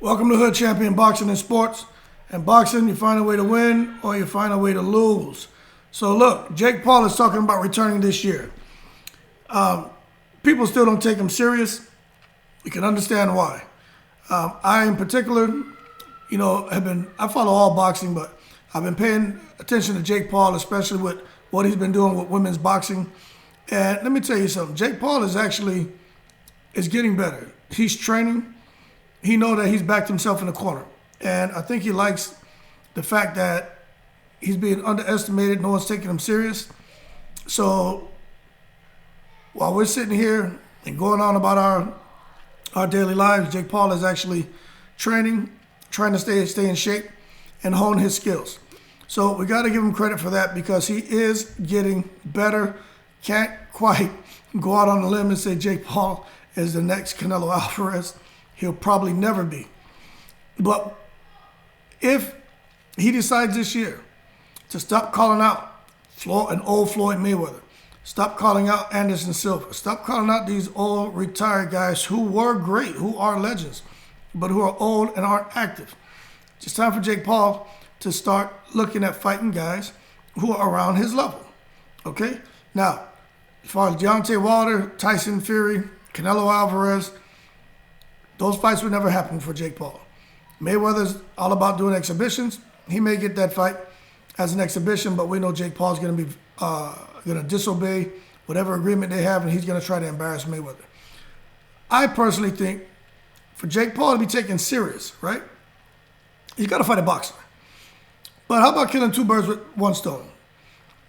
Welcome to Hood Champion Boxing and Sports. In boxing, you find a way to win or you find a way to lose. So look, Jake Paul is talking about returning this year. People still don't take him serious. You can understand why. I, in particular, I follow all boxing, but I've been paying attention to Jake Paul, especially with what he's been doing with women's boxing. And let me tell you something. Jake Paul is getting better. He's training. He knows that he's backed himself in the corner. And I think he likes the fact that he's being underestimated. No one's taking him serious. So while we're sitting here and going on about our daily lives, Jake Paul is actually training, trying to stay in shape and hone his skills. So we got to give him credit for that because he is getting better. Can't quite go out on a limb and say Jake Paul is the next Canelo Alvarez. He'll probably never be. But if he decides this year to stop calling out an old Floyd Mayweather, stop calling out Anderson Silva, stop calling out these old retired guys who were great, who are legends, but who are old and aren't active. It's time for Jake Paul to start looking at fighting guys who are around his level. Okay? Now, as far as Deontay Wilder, Tyson Fury, Canelo Alvarez, those fights would never happen for Jake Paul. Mayweather's all about doing exhibitions. He may get that fight as an exhibition, but we know Jake Paul's going to disobey whatever agreement they have, and he's going to try to embarrass Mayweather. I personally think for Jake Paul to be taken serious, right, he's got to fight a boxer. But how about killing two birds with one stone?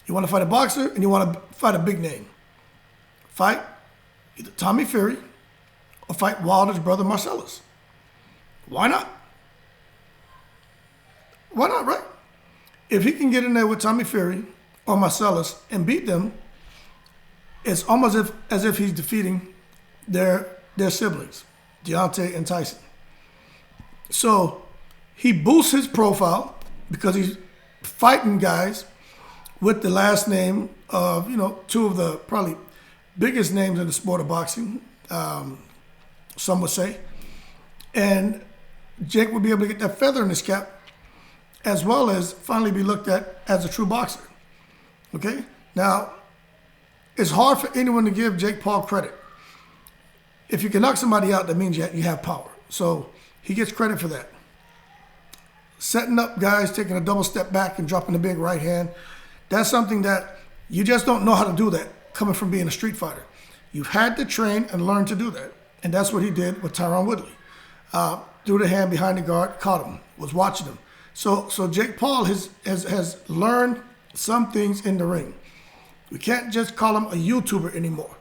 You want to fight a boxer and you want to fight a big name. Fight either Tommy Fury or fight Wilder's brother Marcellos. Why not? Why not, right? If he can get in there with Tommy Fury or Marcellos and beat them, it's almost as if he's defeating their siblings, Deontay and Tyson. So he boosts his profile because he's fighting guys with the last name of, two of the probably biggest names in the sport of boxing, some would say. And Jake would be able to get that feather in his cap as well as finally be looked at as a true boxer. Okay? Now, it's hard for anyone to give Jake Paul credit. If you can knock somebody out, that means you have power. So he gets credit for that. Setting up guys, taking a double step back and dropping the big right hand, that's something that you just don't know how to do that coming from being a street fighter. You've had to train and learn to do that. And that's what he did with Tyron Woodley. Threw the hand behind the guard, caught him, was watching him. So Jake Paul has learned some things in the ring. We can't just call him a YouTuber anymore.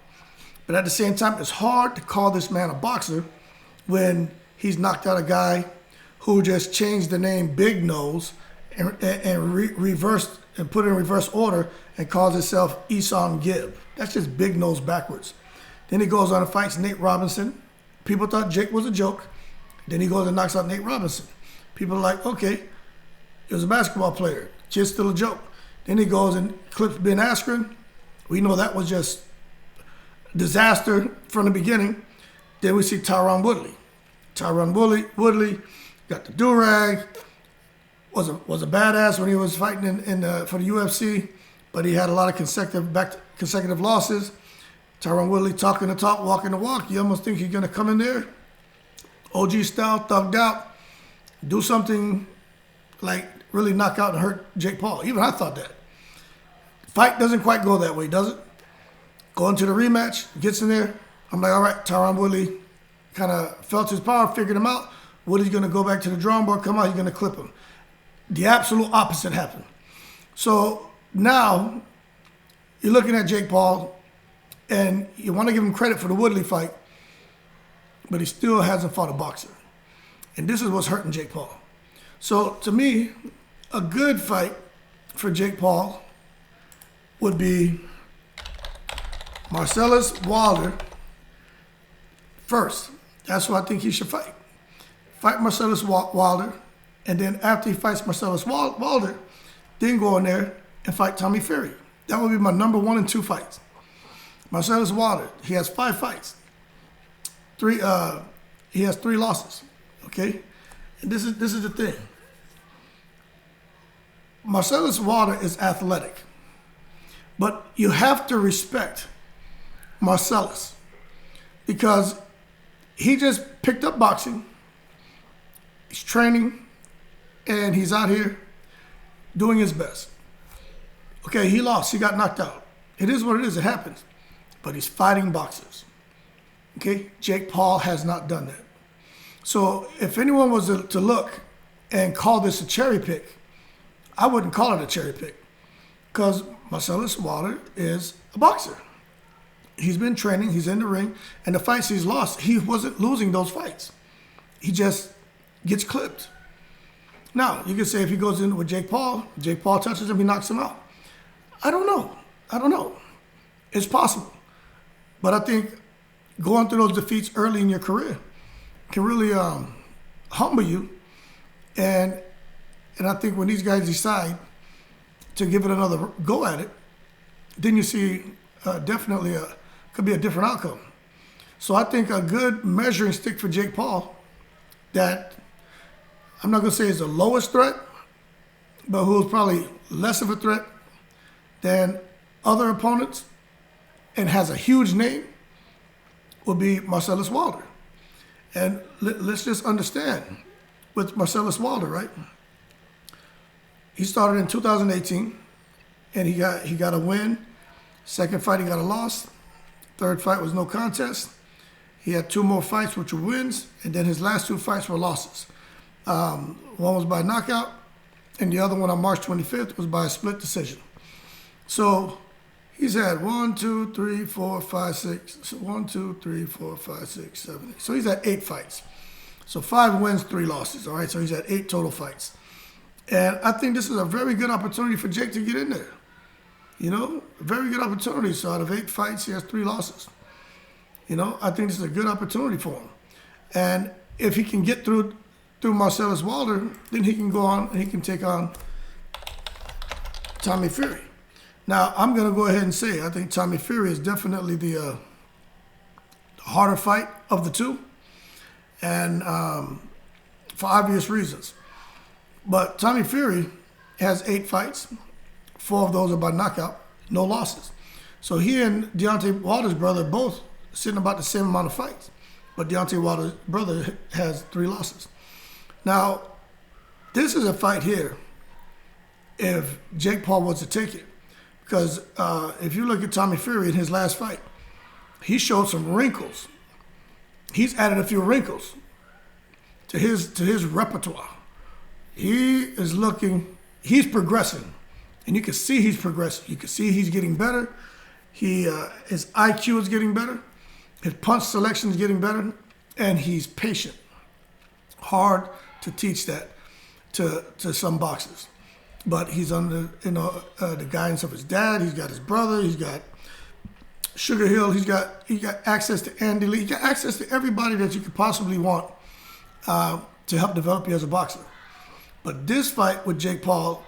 But at the same time, it's hard to call this man a boxer when he's knocked out a guy who just changed the name Big Nose and reversed and put it in reverse order and calls himself Esau Gibb. That's just Big Nose backwards. Then he goes on and fights Nate Robinson. People thought Jake was a joke. Then he goes and knocks out Nate Robinson. People are like, okay, he was a basketball player. Kid's still a joke. Then he goes and clips Ben Askren. We know that was just disaster from the beginning. Then we see Tyron Woodley. Tyron Woodley got the do-rag, was a badass when he was fighting for the UFC, but he had a lot of consecutive losses. Tyron Woodley talking the talk, walking the walk. You almost think he's going to come in there, OG style, thugged out, do something like really knock out and hurt Jake Paul. Even I thought that. Fight doesn't quite go that way, does it? Going to the rematch, gets in there. I'm like, all right, Tyron Woodley kind of felt his power, figured him out. Woodley's going to go back to the drawing board, come out, he's going to clip him. The absolute opposite happened. So now you're looking at Jake Paul, and you want to give him credit for the Woodley fight, but he still hasn't fought a boxer. And this is what's hurting Jake Paul. So to me, a good fight for Jake Paul would be Marcellos Wilder first. That's who I think he should fight. Fight Marcellos Wilder, and then after he fights Marcellos Wilder, then go in there and fight Tommy Fury. That would be my number 1 and 2 fights. Marcellos Wilder, he has 5 fights. He has 3 losses. Okay? And this is the thing. Marcellos Wilder is athletic, but you have to respect Marcellos because he just picked up boxing. He's training, and he's out here doing his best. Okay, he lost. He got knocked out. It is what it is. It happens. But he's fighting boxers. Okay? Jake Paul has not done that. So if anyone was to look and call this a cherry pick, I wouldn't call it a cherry pick because Marcellos Wilder is a boxer. He's been training. He's in the ring. And the fights he's lost, he wasn't losing those fights. He just gets clipped. Now, you can say if he goes in with Jake Paul touches him, he knocks him out. I don't know. It's possible. But I think going through those defeats early in your career can really humble you. And I think when these guys decide to give it another go at it, then you see definitely could be a different outcome. So I think a good measuring stick for Jake Paul that I'm not going to say is the lowest threat, but who is probably less of a threat than other opponents and has a huge name would be Marcellos Wilder. And let's just understand with Marcellos Wilder, right? He started in 2018 and he got a win. Second fight, he got a loss. Third fight was no contest. He had 2 more fights, which were wins, and then his last 2 fights were losses. One was by knockout, and the other one on March 25th was by a split decision. So he's had 1, 2, 3, 4, 5, 6. 1, 2, 3, 4, 5, 6, 7, 8. So he's had 8 fights. So 5 wins, 3 losses. All right, so he's had 8 total fights. And I think this is a very good opportunity for Jake to get in there. You know, a very good opportunity. So out of 8 fights, he has 3 losses. You know, I think this is a good opportunity for him. And if he can get through Marcellos Wilder, then he can go on and he can take on Tommy Fury. Now, I'm going to go ahead and say I think Tommy Fury is definitely the harder fight of the two, and for obvious reasons. But Tommy Fury has 8 fights. 4 of those are by knockout, no losses. So he and Deontay Wilder's brother both sitting about the same amount of fights. But Deontay Wilder's brother has 3 losses. Now, this is a fight here if Jake Paul was to take it. Because if you look at Tommy Fury in his last fight, he showed some wrinkles. He's added a few wrinkles to his repertoire. He's progressing. And you can see he's progressing. You can see he's getting better. His IQ is getting better. His punch selection is getting better. And he's patient. Hard to teach that to some boxers. But he's under the guidance of his dad. He's got his brother. He's got Sugar Hill. He got access to Andy Lee. He got access to everybody that you could possibly want to help develop you as a boxer. But this fight with Jake Paul,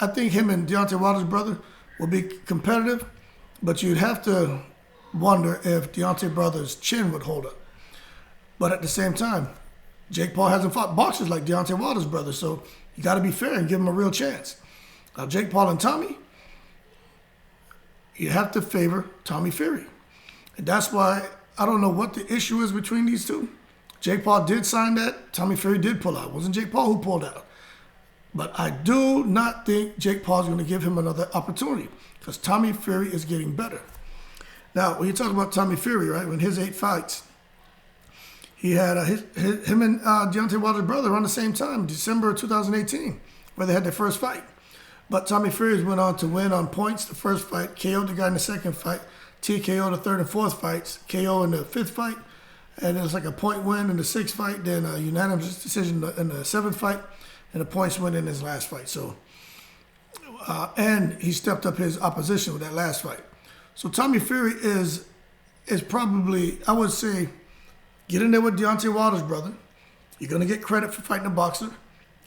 I think him and Deontay Wilder's brother will be competitive, but you'd have to wonder if Deontay brother's chin would hold up. But at the same time, Jake Paul hasn't fought boxers like Deontay Wilder's brother, so you got to be fair and give him a real chance. Now, Jake Paul and Tommy, you have to favor Tommy Fury. And that's why I don't know what the issue is between these two. Jake Paul did sign that. Tommy Fury did pull out. It wasn't Jake Paul who pulled out. But I do not think Jake Paul is going to give him another opportunity because Tommy Fury is getting better. Now, when you talk about Tommy Fury, right, when his 8 fights, he had him and Deontay Wilder's brother around the same time, December 2018, where they had their first fight. But Tommy Fury went on to win on points the first fight, KO'd the guy in the second fight, TKO the third and fourth fights, KO in the 5th fight, and it was like a point win in the 6th fight, then a unanimous decision in the 7th fight, and a points win in his last fight. So, and he stepped up his opposition with that last fight. So Tommy Fury is probably, I would say, get in there with Deontay Wilder's brother. You're going to get credit for fighting a boxer.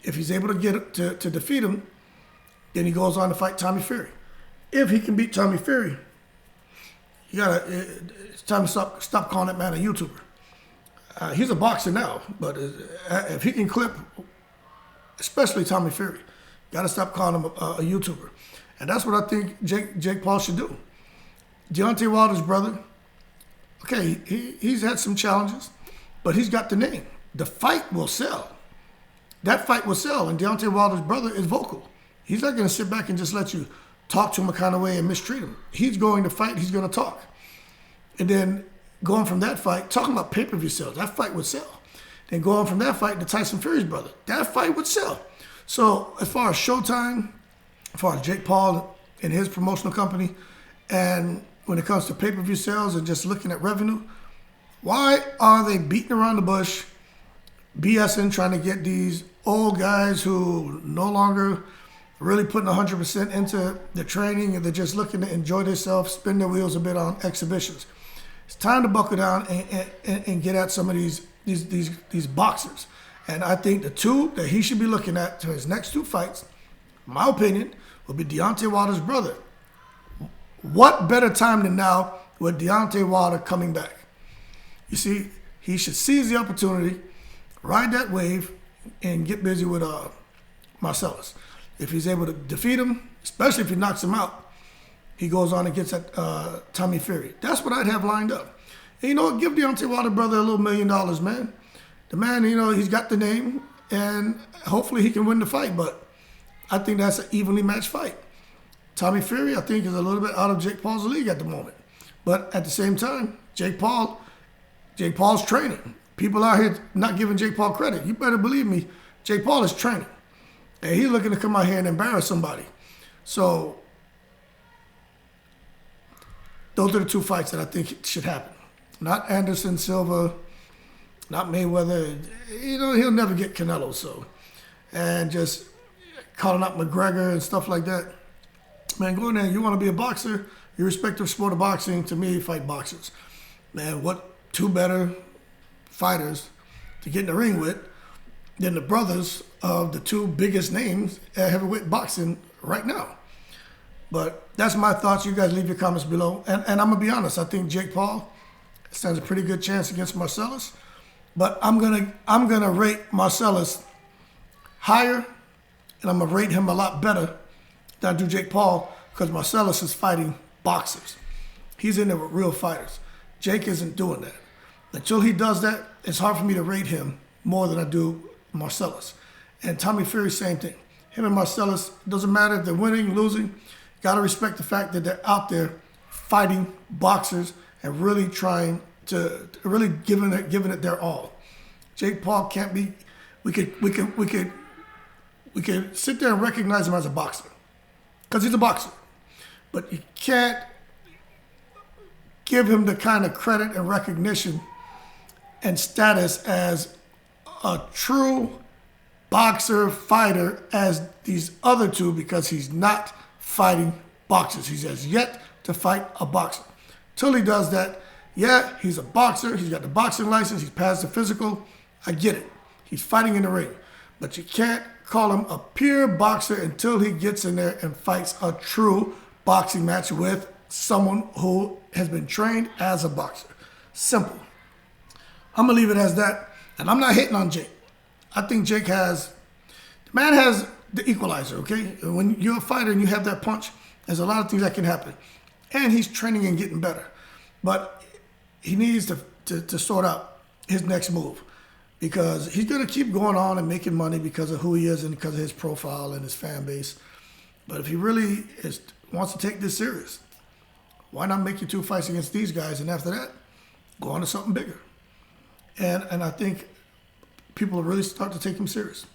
If he's able to get to defeat him, then he goes on to fight Tommy Fury. If he can beat Tommy Fury, it's time to stop calling that man a YouTuber. He's a boxer now, but if he can clip especially Tommy Fury. Got to stop calling him a YouTuber. And that's what I think Jake Paul should do. Deontay Wilder's brother, okay, he's had some challenges, but he's got the name. The fight will sell. That fight will sell, and Deontay Wilder's brother is vocal. He's not going to sit back and just let you talk to him a kind of way and mistreat him. He's going to fight. He's going to talk. And then going from that fight, talking about pay-per-view sales, that fight would sell. Then going from that fight to Tyson Fury's brother, that fight would sell. So as far as Showtime, as far as Jake Paul and his promotional company, and when it comes to pay-per-view sales and just looking at revenue, why are they beating around the bush, BSing, trying to get these old guys who no longer really putting 100% into the training and they're just looking to enjoy themselves, spin their wheels a bit on exhibitions? It's time to buckle down and get at some of these boxers. And I think the two that he should be looking at to his next two fights, in my opinion, will be Deontay Wilder's brother. What better time than now with Deontay Wilder coming back? You see, he should seize the opportunity, ride that wave, and get busy with Marcellos. If he's able to defeat him, especially if he knocks him out, he goes on and gets at Tommy Fury. That's what I'd have lined up. And you know what? Give Deontay Wilder brother a little $1 million, man. The man, you know, he's got the name, and hopefully he can win the fight. But I think that's an evenly matched fight. Tommy Fury, I think, is a little bit out of Jake Paul's league at the moment. But at the same time, Jake Paul's training. People out here not giving Jake Paul credit. You better believe me, Jake Paul is training. And he's looking to come out here and embarrass somebody. So those are the two fights that I think should happen. Not Anderson Silva, not Mayweather. You know, he'll never get Canelo, so. And just calling out McGregor and stuff like that. Man, go in there. You want to be a boxer, you respect the sport of boxing. To me, fight boxers. Man, what two better fighters to get in the ring with than the brothers of the two biggest names at heavyweight boxing right now? But that's my thoughts. You guys leave your comments below. And I'm going to be honest. I think Jake Paul stands a pretty good chance against Marcellos. But I'm gonna rate Marcellos higher, and I'm going to rate him a lot better than I do Jake Paul, because Marcellos is fighting boxers. He's in there with real fighters. Jake isn't doing that. Until he does that, it's hard for me to rate him more than I do Marcellos. And Tommy Fury, same thing. Him and Marcellos, it doesn't matter if they're winning, losing. Got to respect the fact that they're out there fighting boxers and really trying to, really giving it their all. Jake Paul can't be, we could sit there and recognize him as a boxer, because he's a boxer. But you can't give him the kind of credit and recognition and status as a true boxer fighter as these other two, because he's not fighting boxers. He has yet to fight a boxer. Till he does that, yeah, he's a boxer. He's got the boxing license. He's passed the physical. I get it. He's fighting in the ring. But you can't call him a pure boxer until he gets in there and fights a true boxing match with someone who has been trained as a boxer. Simple. I'm going to leave it as that. And I'm not hating on Jake. I think Jake the man has the equalizer, okay? When you're a fighter and you have that punch, there's a lot of things that can happen. And he's training and getting better. But he needs to sort out his next move, because he's going to keep going on and making money because of who he is and because of his profile and his fan base. But if he really wants to take this serious, why not make your two fights against these guys, and after that, go on to something bigger? And I think people will really start to take him serious.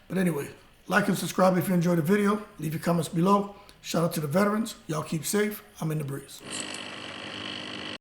But anyway, like and subscribe if you enjoyed the video. Leave your comments below. Shout out to the veterans. Y'all keep safe. I'm in the breeze.